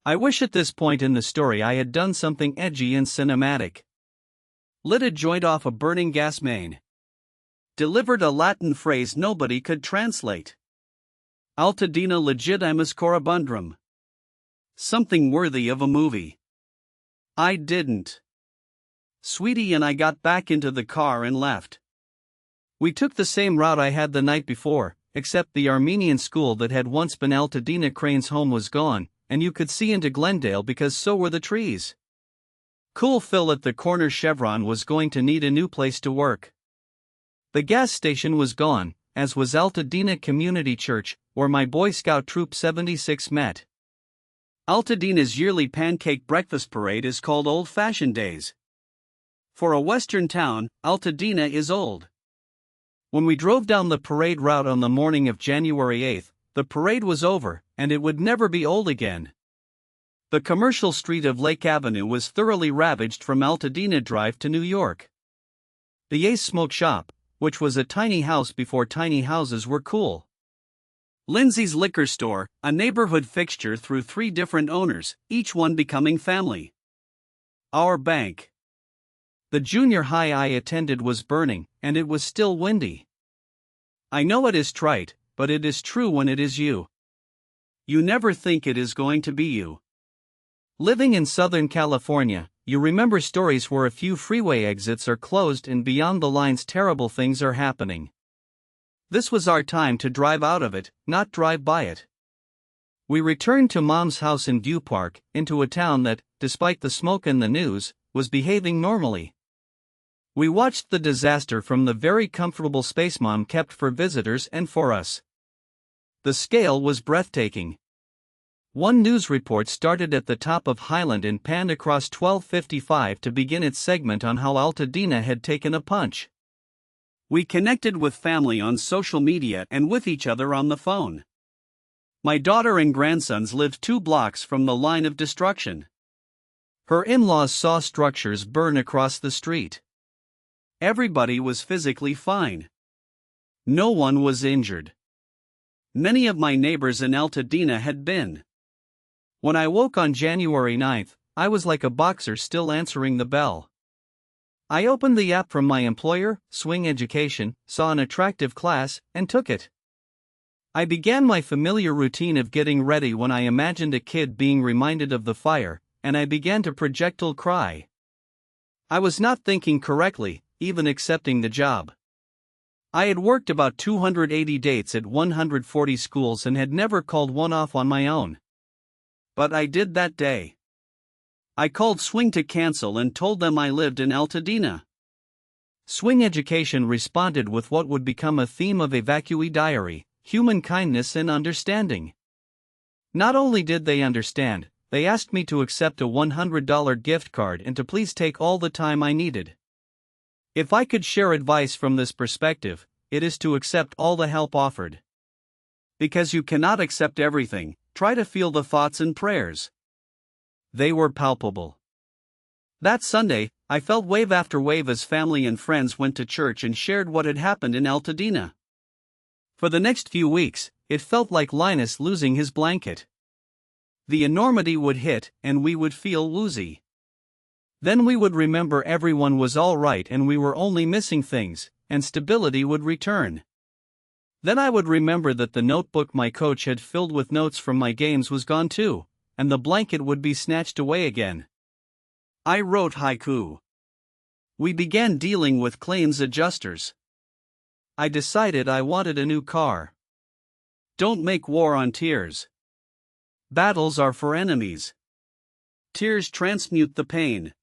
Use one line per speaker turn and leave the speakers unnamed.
I wish at this point in the story I had done something edgy and cinematic. Lit a joint off a burning gas main. Delivered a Latin phrase nobody could translate. Altadena legitimus corabundrum. Something worthy of a movie. I didn't. Sweetie and I got back into the car and left. We took the same route I had the night before, except the Armenian school that had once been Altadena Crane's home was gone, and you could see into Glendale because so were the trees. Cool Phil at the corner Chevron was going to need a new place to work. The gas station was gone, as was Altadena Community Church, where my Boy Scout Troop 76 met. Altadena's yearly pancake breakfast parade is called Old Fashioned Days. For a western town, Altadena is old. When we drove down the parade route on the morning of January 8th, the parade was over, and it would never be old again. The commercial street of Lake Avenue was thoroughly ravaged from Altadena Drive to New York. The Ace Smoke Shop, which was a tiny house before tiny houses were cool. Lindsay's Liquor Store, a neighborhood fixture through 3 different owners, each one becoming family. Our bank. The junior high I attended was burning, and it was still windy. I know it is trite, but it is true when it is you. You never think it is going to be you. Living in Southern California, you remember stories where a few freeway exits are closed and beyond the lines terrible things are happening. This was our time to drive out of it, not drive by it. We returned to Mom's house in View Park, into a town that, despite the smoke and the news, was behaving normally. We watched the disaster from the very comfortable space Mom kept for visitors and for us. The scale was breathtaking. One news report started at the top of Highland and panned across 1255 to begin its segment on how Altadena had taken a punch. We connected with family on social media and with each other on the phone. My daughter and grandsons lived 2 blocks from the line of destruction. Her in-laws saw structures burn across the street. Everybody was physically fine. No one was injured. Many of my neighbors in Altadena had been. When I woke on January 9th, I was like a boxer still answering the bell. I opened the app from my employer, Swing Education, saw an attractive class, and took it. I began my familiar routine of getting ready when I imagined a kid being reminded of the fire, and I began to projectile cry. I was not thinking correctly, even accepting the job. I had worked about 280 dates at 140 schools and had never called one off on my own. But I did that day. I called Swing to cancel and told them I lived in Altadena. Swing Education responded with what would become a theme of Evacuee Diary, human kindness and understanding. Not only did they understand, they asked me to accept a $100 gift card and to please take all the time I needed. If I could share advice from this perspective, it is to accept all the help offered. Because you cannot accept everything, try to feel the thoughts and prayers. They were palpable. That Sunday, I felt wave after wave as family and friends went to church and shared what had happened in Altadena. For the next few weeks, it felt like Linus losing his blanket. The enormity would hit, and we would feel woozy. Then we would remember everyone was all right and we were only missing things, and stability would return. Then I would remember that the notebook my coach had filled with notes from my games was gone too, and the blanket would be snatched away again. I wrote haiku. We began dealing with claims adjusters. I decided I wanted a new car. Don't make war on tears. Battles are for enemies. Tears transmute the pain.